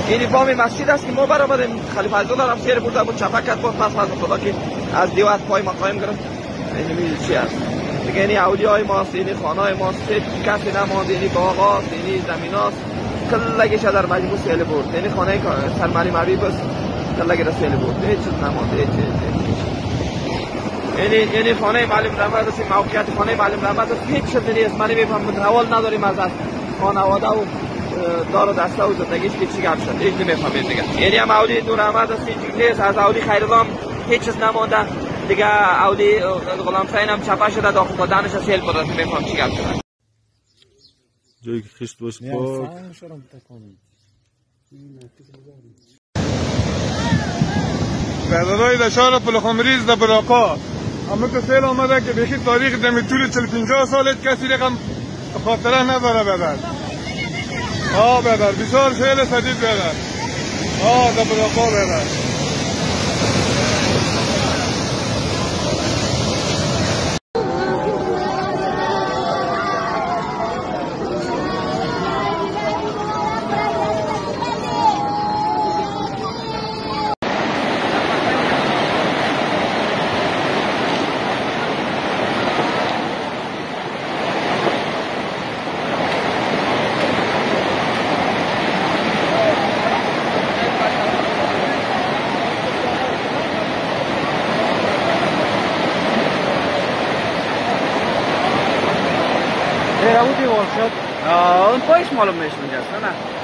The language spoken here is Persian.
این بام مسجد است که ما برآمدیم. خلیفه عزیزالله هم سیر برده بود، چپک کرد بود، پس خدا که از دیوار پای ما قایم گرفت. این چی است دیگه؟ این اولیای ماست، این خانه‌های ماست، کسی نماند، این باغاست، این زمیناست، کلگیش در مجبور سیل برد. این خانه سلمانی معبی بس کلگی را سیل برد، هیچ چیز نماند. این خانه معلم رحمت است، موقعیت خانه معلم رحمت است، هیچ چیز نیست. من نمیفهمم حوال نداریم از خانواده و دار و دسته و زندگیش که چی گپ شد، هیچ نمیفهمیم دیگه. یعنی هم اولی نور احمد است، هیچ از اولی خیرالله هیچ چیز نمانده دیگه. اولی غلام حسین هم چپه شده، داخل دادنش سیل برده، نمیفهم چی گپ شده. جایی که خشت باشه پاک. بیادرهای دشار پلخمریز در براقا همه که سیل آمده که بیخی تاریخ دمی طول 40-50 سالت کسی رقم خاطره نداره بیادر. بیادر بسیار سیل شدید بیادر. در براقا بیادر. اون پایش معلوم میشه اونجاست نه؟